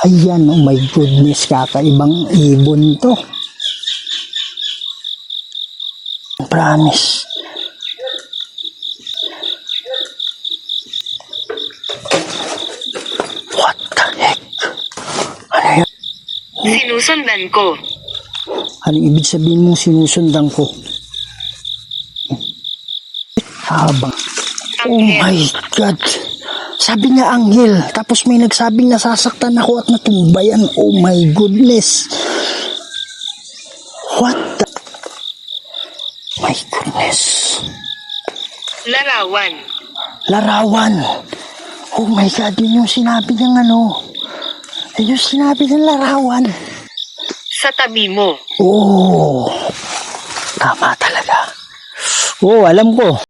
Ayan, oh my goodness, kakaibang ibon to. Promise. What the heck? Ano yan? Sinusundan ko. Ano ibig sabihin mong sinusundan ko? Habang. Oh my God. Sabi niya anghel. Tapos may nagsabing nasasaktan ako at natumbayan. Oh my goodness. What the? My goodness. Larawan. Larawan. Oh my God. Yun yung sinabi niyang ano. Yun yung sinabi niyang larawan. Sa tabi mo. Oh. Tama talaga. Oh, alam ko.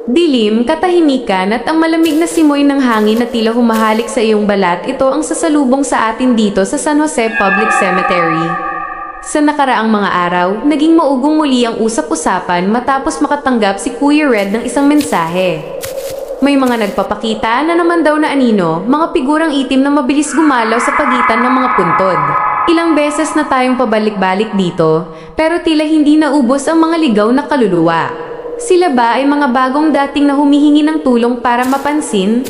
Dilim, katahimikan at ang malamig na simoy ng hangin na tila humahalik sa iyong balat, ito ang sasalubong sa atin dito sa San Jose Public Cemetery. Sa nakaraang mga araw, naging maugong muli ang usap-usapan matapos makatanggap si Kuya Red ng isang mensahe. May mga nagpapakita na naman daw na anino, mga figurang itim na mabilis gumalaw sa pagitan ng mga puntod. Ilang beses na tayong pabalik-balik dito, pero tila hindi naubos ang mga ligaw na kaluluwa. Sila ba ay mga bagong dating na humihingi ng tulong para mapansin?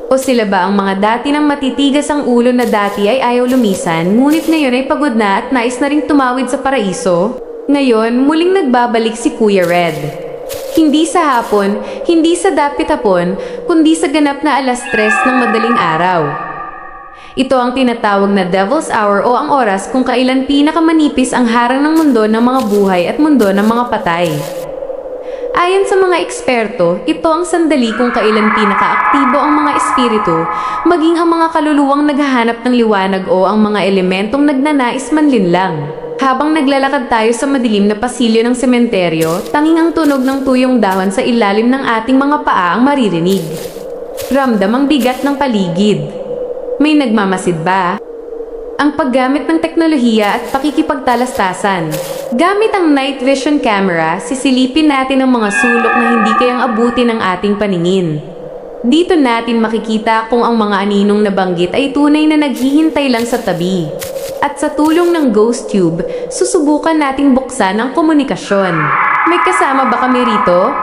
O sila ba ang mga dati ng matitigas ang ulo na dati ay ayaw lumisan, ngunit ngayon ay pagod na at nais na ring tumawid sa paraiso? Ngayon, muling nagbabalik si Kuya Red. Hindi sa hapon, hindi sa dapit hapon, kundi sa ganap na 3:00 ng madaling araw. Ito ang tinatawag na Devil's Hour o ang oras kung kailan pinakamanipis ang harang ng mundo ng mga buhay at mundo ng mga patay. Ayon sa mga eksperto, ito ang sandali kung kailan pinakaaktibo ang mga espiritu, maging ang mga kaluluwang naghahanap ng liwanag o ang mga elementong nagnanais manlinlang. Habang naglalakad tayo sa madilim na pasilyo ng sementeryo, tanging ang tunog ng tuyong dahon sa ilalim ng ating mga paa ang maririnig. Ramdam ang bigat ng paligid. May nagmamasid ba? Ang paggamit ng teknolohiya at pakikipagtalastasan. Gamit ang night vision camera, sisilipin natin ang mga sulok na hindi kayang abutin ng ating paningin. Dito natin makikita kung ang mga aninong nabanggit ay tunay na naghihintay lang sa tabi. At sa tulong ng ghost tube, susubukan nating buksan ang komunikasyon. May kasama ba kami rito?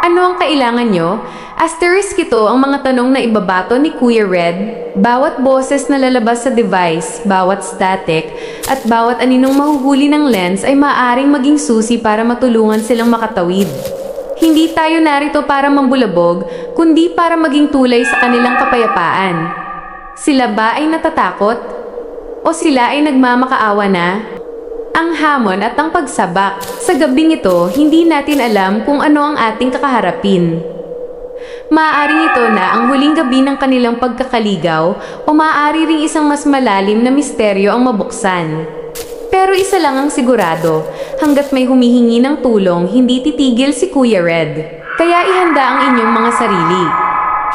Ano ang kailangan nyo? Asterisk ito ang mga tanong na ibabato ni Kuya Red. Bawat boses na lalabas sa device, bawat static, at bawat aninong mahuhuli ng lens ay maaaring maging susi para matulungan silang makatawid. Hindi tayo narito para mambulabog, kundi para maging tulay sa kanilang kapayapaan. Sila ba ay natatakot? O sila ay nagmamakaawa na? Ang hamon at ang pagsabak. Sa gabing ito, hindi natin alam kung ano ang ating kakaharapin. Maaaring ito na ang huling gabi ng kanilang pagkakaligaw o maaari ring isang mas malalim na misteryo ang mabuksan. Pero isa lang ang sigurado, hanggat may humihingi ng tulong, hindi titigil si Kuya Red. Kaya ihanda ang inyong mga sarili.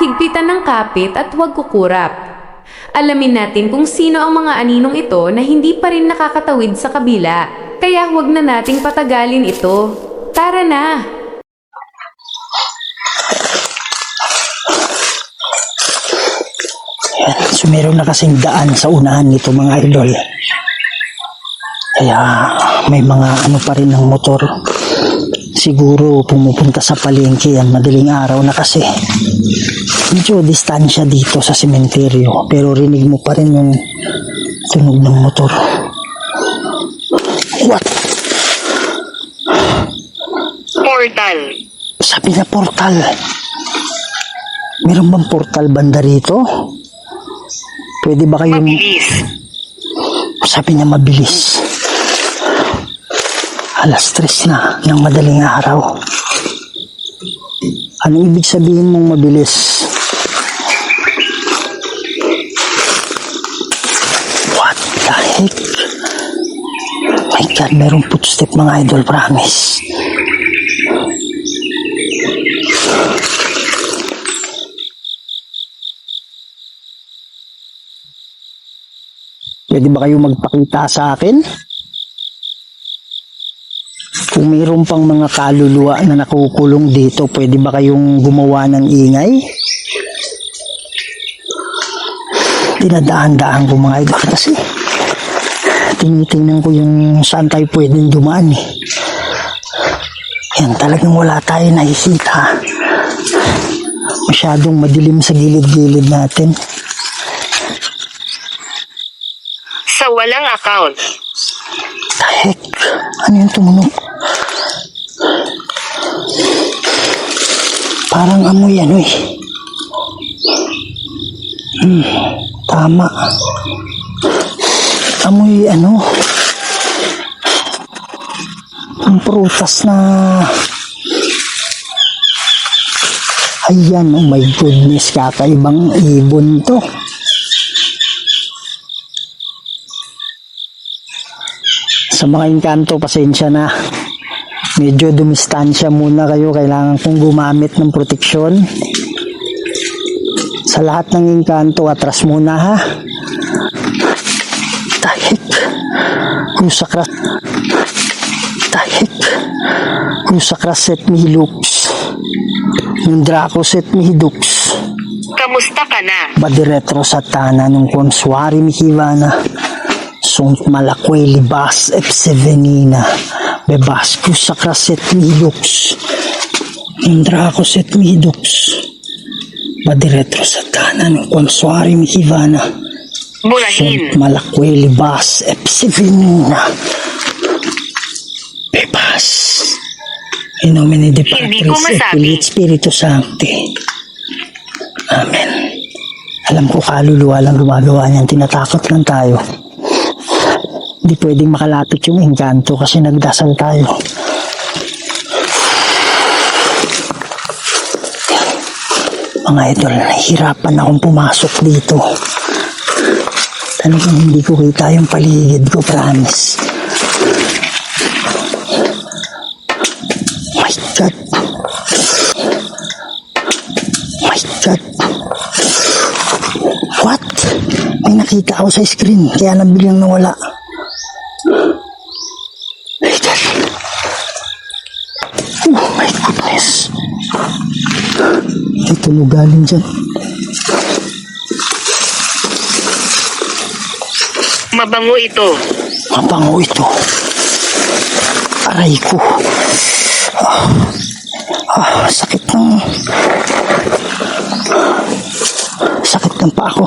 Higpitan ng kapit at huwag kukurap. Alamin natin kung sino ang mga aninong ito na hindi pa rin nakakatawid sa kabila. Kaya huwag na nating patagalin ito. Tara na! So meron na kasing daan sa unahan nito mga idol. Kaya may mga ano pa rin ng motor. Siguro pumupunta sa palengke yan madaling araw na kasi. Medyo distansya dito sa sementeryo pero rinig mo pa rin yung tunog ng motor. What? Portal. Sabi na portal. Meron bang portal banda rito? Pwede ba kayong... Mabilis. Sabi niya mabilis. 3:00 na ng madaling araw. Anong ibig sabihin mong mabilis? What the heck? My God, merong footstep mga idol, promise. Pwede ba kayo magpakita sa akin? Kung mayroon pang mga kaluluwa na nakukulong dito, pwede ba kayong gumawa ng ingay? Dinadaan-daan ko mga idol kasi tinitingnan ko yung saan tayo pwedeng dumaan eh. Yan, talagang wala tayo nakikita. Masyadong madilim sa gilid-gilid natin. Sa walang account. Heck, ano yung tumunog? Parang amoy ano eh. Tama. Amoy ano? Ang prutas na... Ayan, oh my goodness, kakaibang ibon to. Sa mga engkanto, pasensya na. Medyo dumistansya muna kayo. Kailangan kong gumamit ng proteksyon. Sa lahat ng engkanto, atras muna ha. Tahik. Kusakras. Tahik. Kusakras set mihilux. Yung Draco set mihidux. Kamusta ka na? Badiretro sa tana ng konswari mihivana. Sunt malakwe libas epsevenina. Bebasco sakras set mihilux. Yung Draco set mihidux. Badiretro sa tana ng konswari mihivana. Murahin. Sunt malakwe libas epsevenina. Bebas. In nomine de Hindi ko Patris et masabi. Filii et Spiritus Sancti. Amen. Alam ko kaluluwa lang gumagawa niyan. Tinatakot lang tayo. Hindi pwedeng makalapit yung engkanto kasi nagdasal tayo. Mga idol, nahihirapan akong pumasok dito. Talagang hindi ko kita yung paligid ko, promise. My God. My God. What? May nakita ako sa screen, kaya nabiglang nawala. My God. Oh my goodness. May tunog galing dyan. Mabango ito. Mabango ito. Aray ko. Sakit ng paa ko.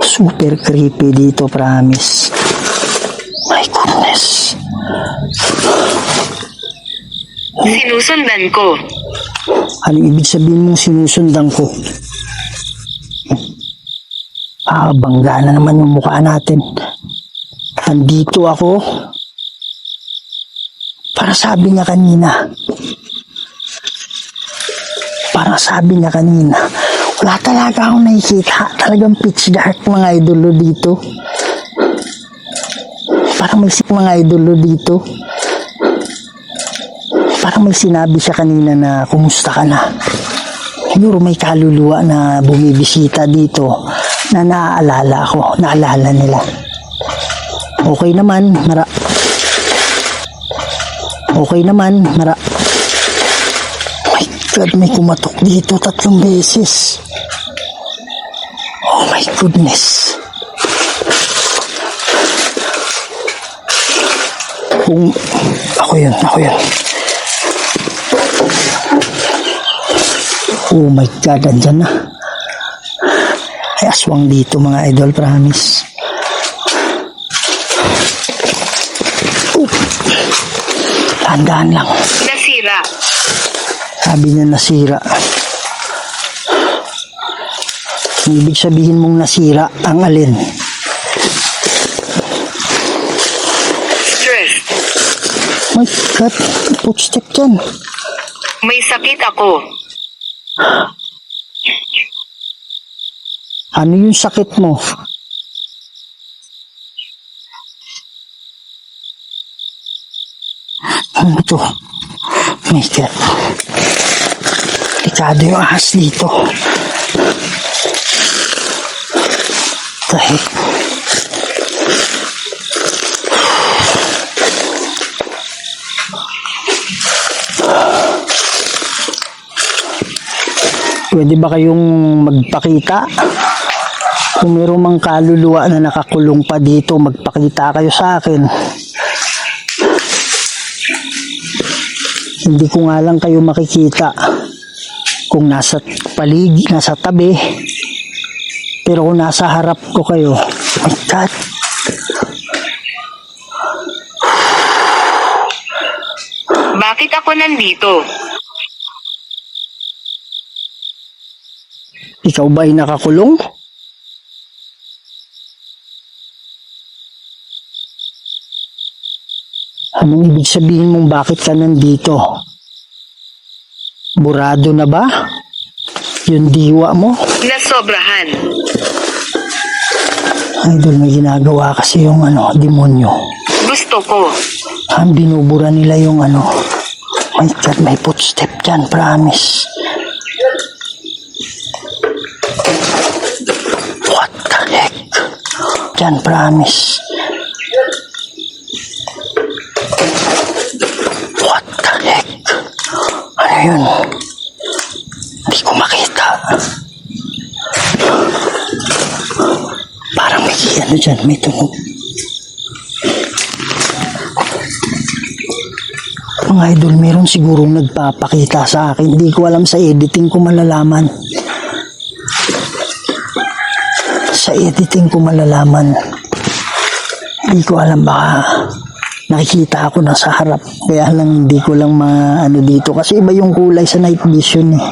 Super creepy dito, promise. My goodness. Sinusundan ko. Anong ibig sabihin mong sinusundan ko? Bangga na naman yung mukha natin. Andito ako. Para sabi niya kanina, wala talaga akong nakikita. Talagang pitch dark mga idolo dito. Parang may sinabi siya kanina na kumusta ka na. Siguro may kaluluwa na bumibisita dito na naalala nila. Okay naman, my God, may kumatok dito 3 beses. Oh my goodness. Ako yun. Oh my God, andyan na. Ay, aswang dito mga idol, promise. Tandaan lang. Nasira. Sabi niya nasira. Ibig sabihin mong nasira ang alin? Stress. My God, footstep dyan. May sakit ako. Ano yung sakit mo? Ano to? My God. Delikado yung ahas dito. The heck? Pwede ba kayong magpakita? Kung meron mang kaluluwa na nakakulong pa dito, magpakita kayo sa akin. Hindi ko nga lang kayo makikita kung nasa paligid, nasa tabi. Pero kung nasa harap ko kayo, oh my God. Bakit ako nandito? Ikaw ba ay nakakulong? Anong ibig sabihin mong bakit ka nandito? Burado na ba? Yung diwa mo? Nasobrahan. Idol, may ginagawa kasi yung demonyo. Gusto ko. Ang binubura nila yung My God, may footstep dyan, promise. What the heck? Dyan, promise. What the heck? Ano yun? Hindi ko makita. Parang may dyan, may tunog. Mga idol, meron sigurong nagpapakita sa akin. Hindi ko alam, sa editing ko malalaman. Sa editing ko malalaman. Hindi ko alam, baka nakikita ako na sa harap. Kaya lang hindi ko lang dito. Kasi iba yung kulay sa night vision eh.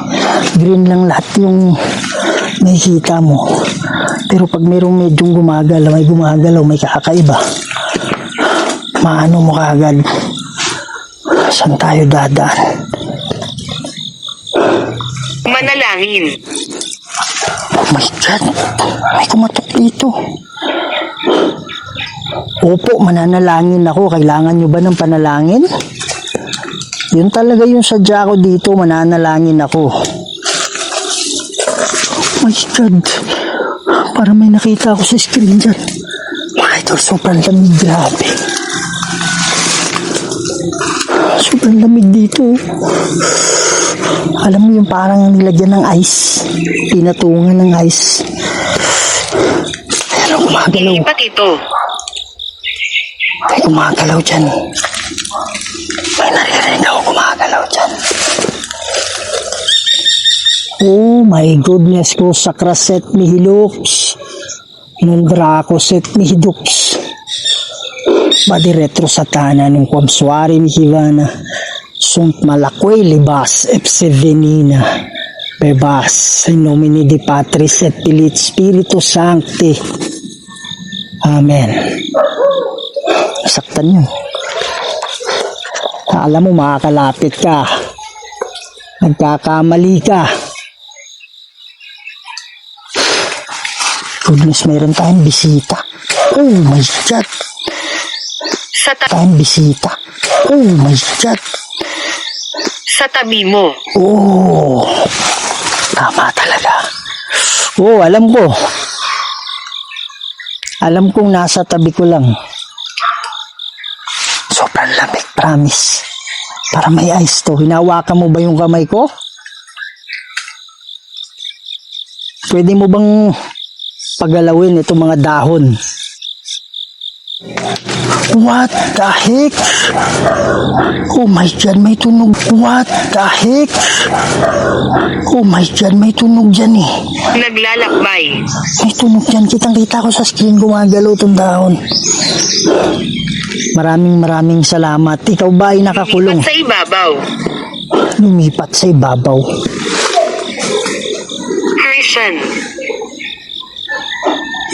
Green lang lahat yung nakikita mo. Pero pag merong medyong gumagalaw, may kakaiba. Maano mo kaagad. Saan tayo dadaan? Manalangin. Oh my God! May kumatok dito. Opo, mananalangin ako. Kailangan nyo ba ng panalangin? Yun talaga yung sadya ko dito. Mananalangin ako. Oh my God! Para may nakita ako sa screen dyan. Mga idol, sobrang lamig. Grabe. Sobrang lamig dito. Alam mo yung parang nilagyan ng ice. Pinatungan ng ice. Ayan, gumagalaw. Ilipat ito. Ay, gumagalaw dyan. May naririnig ako gumagalaw dyan. Oh my goodness ko. Sakraset mihilops. Nundrako set mihidux. Badi retro satana nung kwamswari ni Hivana. Sunt malakway libas epsevenina. Bebas in nomine di Patris et Filii Spiritus Sancti. Amen. Saktan yun. Alam mo, makakalapit ka. Nagkakamali ka. Goodness, mayroon tayong bisita. Oh my God. Tayong bisita. Oh my God. Sa tabi mo. Oh. Tama talaga. Oh, alam ko. Alam kong nasa tabi ko lang. Sobrang lamig, promise. Para may ice to. Hinawakan mo ba yung kamay ko? Pwede mo bang pagalawin itong mga dahon? What the heck? Oh my God, may tunog. What the heck? Oh my God, may tunog dyan eh. Naglalakbay. May tunog dyan. Kitang-kita ko sa screen gumagalaw itong dahon. Maraming salamat. Ikaw ba ay nakakulong? Sa ibabaw. Lumipat sa ibabaw. Christian.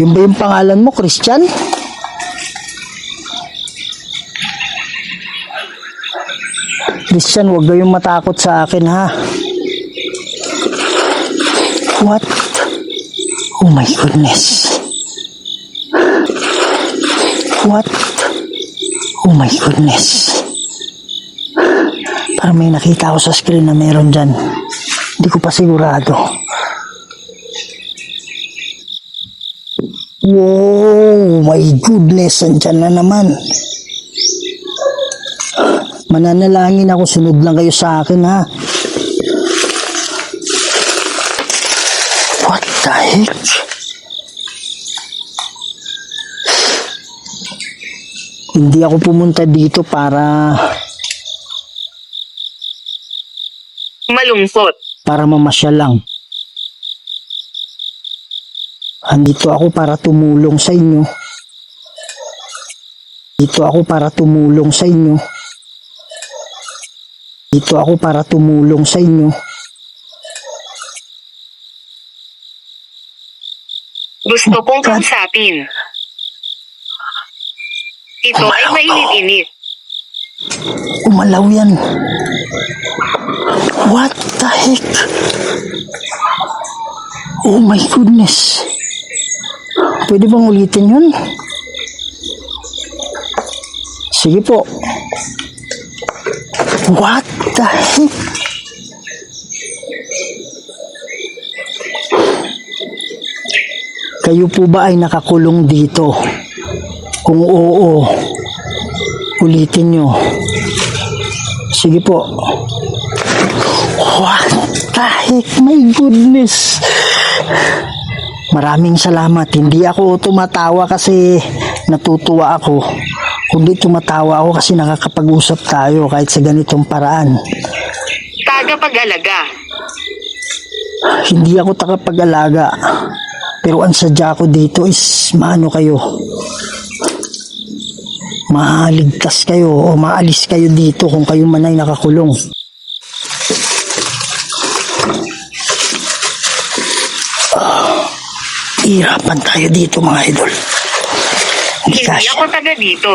Yun ba yung pangalan mo, Christian? Christian, huwag kayong matakot sa akin, ha? What? Oh my goodness. What? Oh my goodness. Parang may nakita ako sa screen na meron dyan. Hindi ko pa sigurado. Wow, my goodness, andyan na naman. Mananalangin ako, sunod lang kayo sa akin, ha. the heck? Hindi ako pumunta dito para Malungkot. mamasyal lang. Andito ako para tumulong sa inyo. Dito ako para tumulong sa inyo. Dito ako para tumulong sa inyo. Gusto kong kausapin. Ito ay mainit-init. Umalaw yan. What the heck? Oh my goodness. Pwede bang ulitin yun? Sige po. What the heck? Kayo po ba ay nakakulong dito? Kung oo, ulitin nyo. Sige po. What the heck? My goodness. Maraming salamat. Hindi ako tumatawa kasi natutuwa ako. Kundi tumatawa ako kasi nakakapag-usap tayo kahit sa ganitong paraan. Tagapag-alaga. Hindi ako tagapag-alaga. Pero ang sadya ko dito is maano kayo. Maligtas kayo o maalis kayo dito kung kayo man ay nakakulong. Ihirapan tayo dito mga idol. Hindi ako taga dito.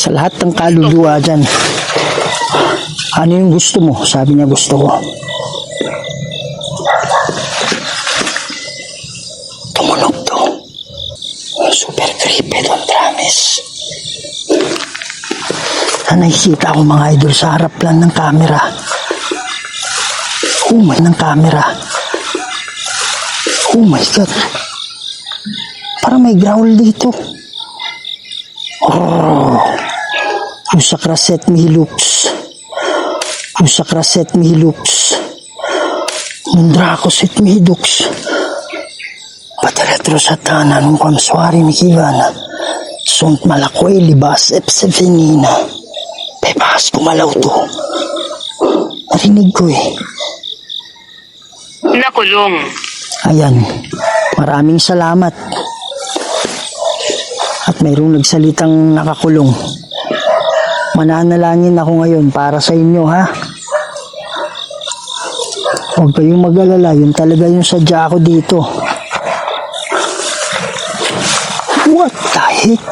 Sa lahat ng kaluluwa dyan, ano yung gusto mo? Sabi niya gusto ko. Tumunog to. Super creepy doon, promise. Nakikita ko mga idol sa harap lang ng camera. Oh my, ng camera. Oh my God. Parang may growl dito. Oh. Pusakraset mihilux. Pusakraset mihilux. Mundrakoset mihidux. Pataletro satana nung kamswari mikivana. Sunt malakoy libas epsevenina. Pepas kumalaw to. Narinig ko eh. Nakulong. Ayan. Maraming salamat. At mayroong nagsalitang nakakulong. Mananalangin ako ngayon para sa inyo, ha? Huwag kayong mag-alala. Yun talaga yung sadya ko dito. What the heck?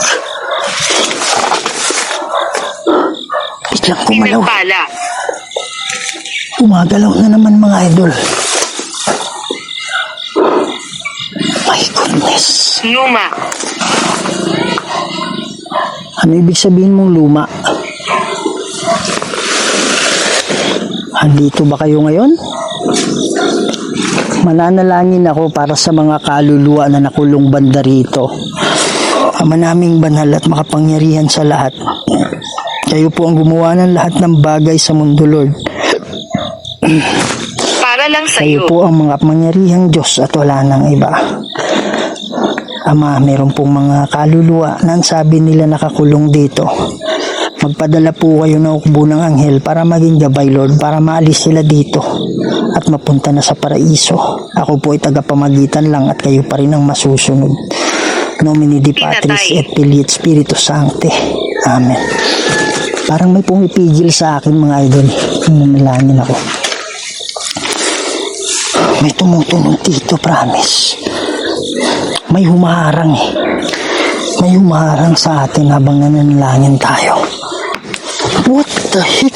Biglang kumalaw. Pinagpala. Umagalaw na naman mga idol. My goodness. Luma. Ano ibig sabihin mong luma? Andito ba kayo ngayon? Mananalangin ako para sa mga kaluluwa na nakulong banda rito. Ama naming banal at makapangyarihan sa lahat. Kayo po ang gumawa ng lahat ng bagay sa mundo, Lord. Para lang sa Kayo iyo. po ang mga pangyarihang Diyos at wala nang iba. Ama, meron pong mga kaluluwa na ang sabi nila nakakulong dito. Magpadala po kayo ng ukbo ng anghel para maging gabay, Lord, para maalis sila dito at mapunta na sa paraiso. Ako po ay tagapamagitan lang at kayo pa rin ang masusunod. Nomine Di Patris et Filii et Spiritus Sancti. Amen. Parang may pumipigil sa akin mga idol. Nanalangin ako. May tumutunog dito, promise. May humaharang eh. May humaharang sa atin habang nananalangin tayo. What the heck?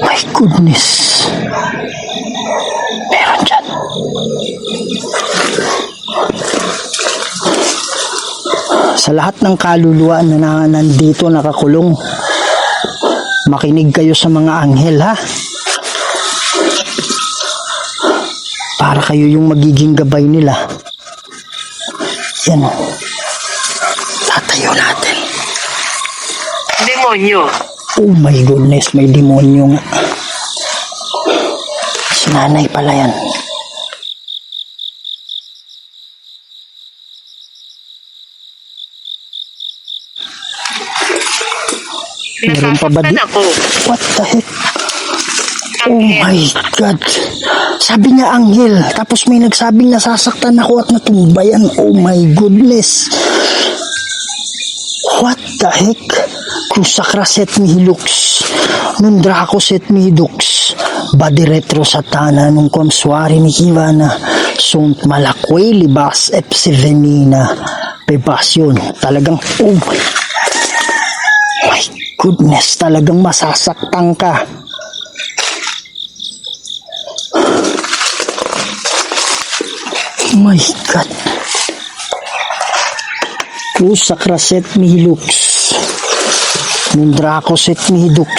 My goodness. Meron dyan. Sa lahat ng kaluluwa na nandito nakakulong, Makinig kayo sa mga anghel, ha? Para kayo yung magiging gabay nila. Yan. Tatayo natin. Demonyo. Oh my goodness, may demonyo nga. Si nanay pala yan. Meron pa ba di? Nasasaktan ako. What the heck? Oh Anghel. my God. Sabi niya anghel. Tapos may nagsabing nasasaktan ako at natumbayan. Oh my goodness. What the heck? Kusakra set mihi lux. Nun drako set mihi dux. Badi retro satana nung komswari ni Kivana. Sunt malakwe libas epsivenina. Pebasyon. Talagang oh my goodness. Talagang masasaktan ka. Oh my God. Kusakra set mihi lux. Mindrako set mihi dux.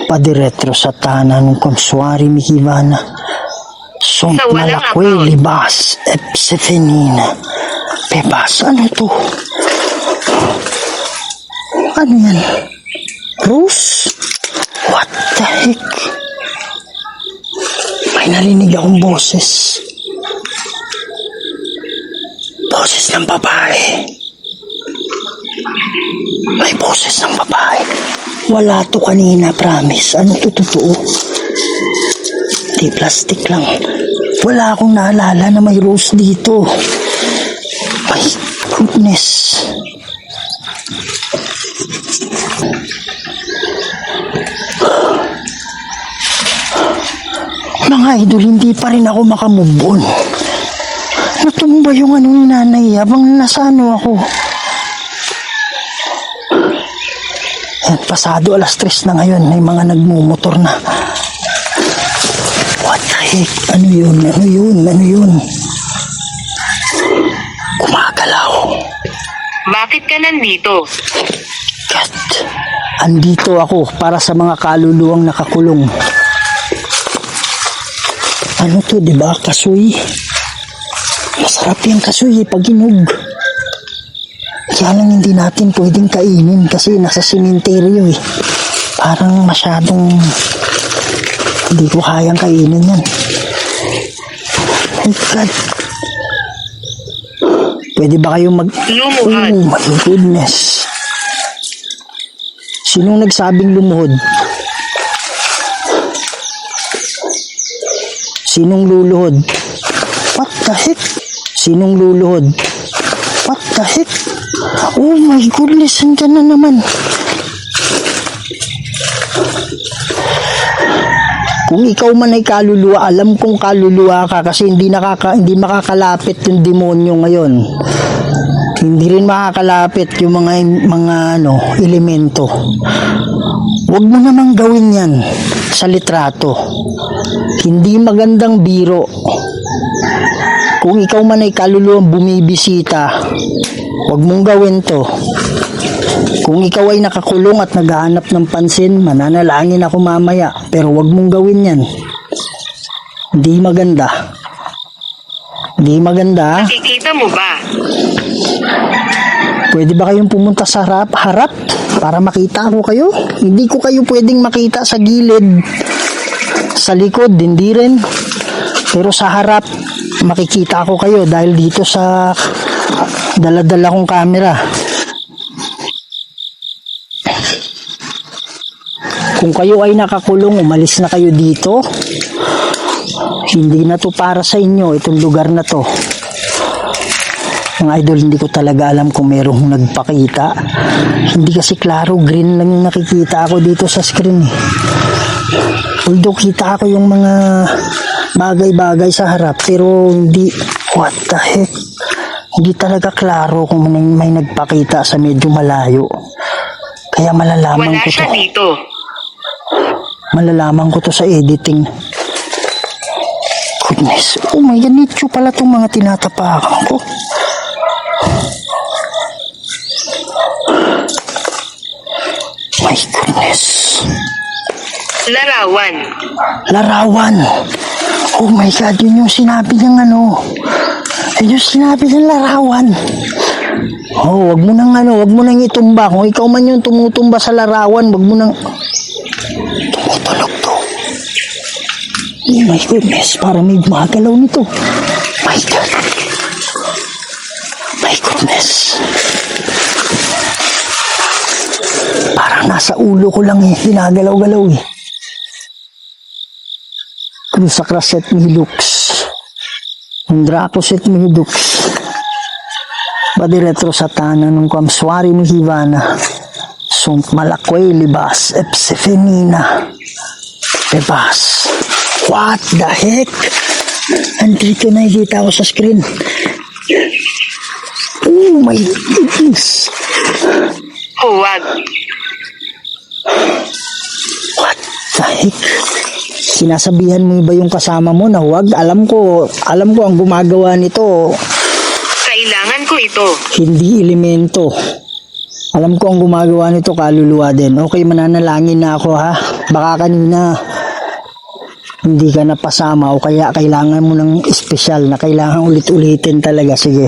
Padiretro satana nung konswari mihi vana. Sunt Sa walang malakwe account. libas epsefenina. Pebas, ano to? Ano yan? Rose? What the heck? May narinig akong boses. Boses ng babae. May boses ng babae. Wala to kanina, promise. Ano to totoo? Di plastic lang. Wala akong naalala na may rose dito. My goodness. Mga idol, hindi pa rin ako makamove on. Natumba yung ano ni nanay habang nasa ano ako. Yan, pasado 3:00 na ngayon. May mga nagmumotor na. What the heck? Ano yun? Ano yun? Ano yun? Gumagalaw. Bakit ka nandito? God. Andito ako para sa mga kaluluwang nakakulong. Ano to, di ba? Kasuy. Masarap yung kasuy pag inog. Kaya lang hindi natin pwedeng kainin kasi nasa sementeryo eh. Parang masyadong hindi ko kayang kainin yan. Oh God. Pwede ba kayong Lumuhod. Oh my goodness. Sinong nagsabing lumuhod? Sinong luluhod? What the heck? Sinong luluhod? What the heck? Oh my goodness, andyan na naman. Kung ikaw man ay kaluluwa, alam kong kaluluwa ka kasi hindi makakalapit yung demonyo ngayon. Hindi rin makakalapit yung mga elemento. Huwag mo namang gawin yan sa litrato. Hindi magandang biro. Kung ikaw man ay kaluluwang bumibisita, huwag mong gawin to. Kung ikaw ay nakakulong at naghahanap ng pansin, mananalangin ako mamaya. Pero huwag mong gawin yan. Hindi maganda. Hindi maganda. Nakikita mo ba? Pwede ba kayong pumunta sa harap para makita ko kayo? Hindi ko kayo pwedeng makita sa gilid. Sa likod, hindi rin. Pero sa harap, makikita ko kayo dahil dito sa dala-dala kong camera. Kung kayo ay nakakulong, umalis na kayo dito. Hindi na to para sa inyo, itong lugar na to. Mga idol, hindi ko talaga alam kung merong nagpakita. Hindi kasi klaro, green lang yung nakikita ako dito sa screen eh. Although kita ako yung mga bagay-bagay sa harap, pero hindi, what the heck? Hindi talaga klaro kung may nagpakita sa medyo malayo. Kaya malalaman Wala ko siya to. dito. Malalaman ko to sa editing. Goodness. Oh my God, nicho pala itong mga tinatapakan ko. Larawan. Larawan. Oh my God, yun yung sinabi ng ano. Yun yung sinabi ng larawan. Oh, wag mo nang itumba. Kung ikaw man yung tumutumba sa larawan, wag mo nang tumutulog to. Oh my goodness, parang may gumagalaw nito. My God. My goodness. Parang nasa ulo ko lang ginagalaw-galaw Cruz Akraset Milux. Dracoset Milux. Badiretro Satana nung Kamswari Mihivana. Sunt Malakway Libas Epsefenina. Libas. What the heck? Andito nakikita ko sa screen. Oh my goodness. Huwag. What the heck? Sinasabihan mo ba yung kasama mo na huwag? Alam ko ang gumagawa nito. Kailangan ko ito. Hindi elemento. Alam ko ang gumagawa nito kaluluwa din. Okay, mananalangin na ako ha. Baka kanina hindi ka napasama o kaya kailangan mo ng espesyal na kailangan ulit-ulitin talaga. Sige.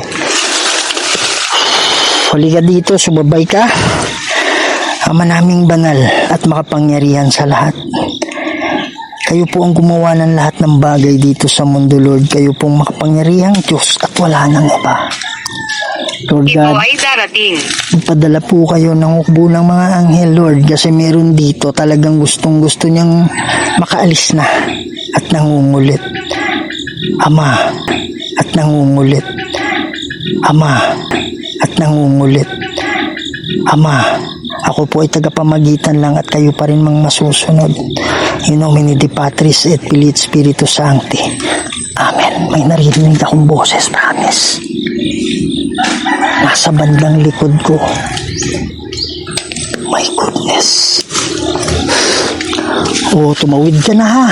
Huli ka dito, sumabay ka. Ama naming banal at makapangyarihan sa lahat. Kayo po ang gumawa ng lahat ng bagay dito sa mundo, Lord. Kayo pong makapangyarihang Diyos at wala nang iba. Lord Ito God, ay darating. ipadala po kayo ng hukbo ng mga anghel, Lord, kasi meron dito talagang gustong-gusto niyang makaalis na at nangungulit. Ama, at nangungulit. Ama, at nangungulit. Ama, ako po ay tagapamagitan lang at kayo pa rin mang masusunod. In nomine Dei Patris et Filii et Spiritus Sancti. Amen. May naririnig akong boses, promise. Nasa bandang likod ko. My goodness. Oh, tumawid ka na ha.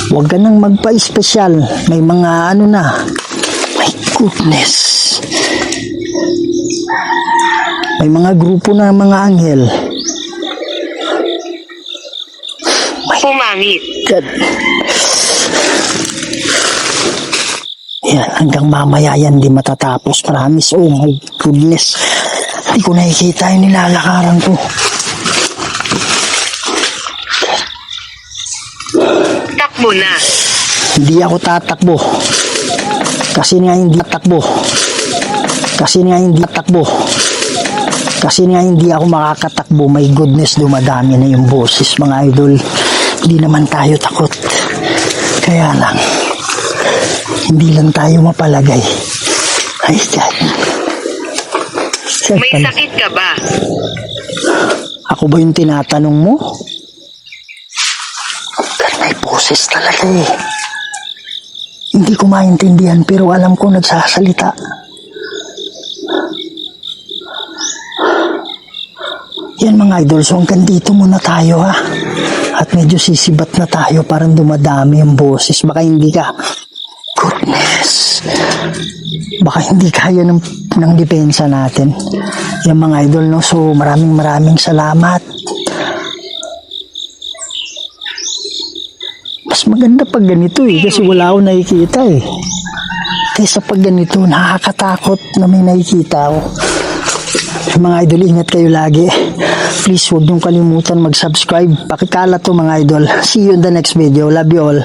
Huwag ka nang magpa-espesyal. May mga ano na. My goodness. May mga grupo na mga anghel. Pumangit. God. Yan, hanggang mamaya yan di matatapos. Promise. Oh my goodness. Hindi ko nakikita yung nilalakaran ko. Takbo na. Hindi ako tatakbo. Kasi nga hindi tatakbo. Kasi nga hindi tatakbo. Kasi nga hindi ako makakatakbo. My goodness, dumadami na yung boses, mga idol. Hindi naman tayo takot. Kaya lang, hindi lang tayo mapalagay. Ay, God. May sakit ka ba? Ako ba yung tinatanong mo? Pero may boses talaga Hindi ko maintindihan pero alam ko nagsasalita. Yan mga idol, so hanggang dito muna tayo ha. At medyo sisibat na tayo, parang dumadami yung boses. Baka hindi ka, goodness, baka hindi kaya ng depensa natin. Yan mga idol, no? So maraming salamat. Mas maganda pag ganito kasi wala akong nakikita Kaysa pag ganito, nakakatakot na may nakikita ako. Mga idol, ingat kayo lagi. Please, huwag niyong kalimutan mag-subscribe. Pakikalat to mga idol. See you in the next video. Love you all.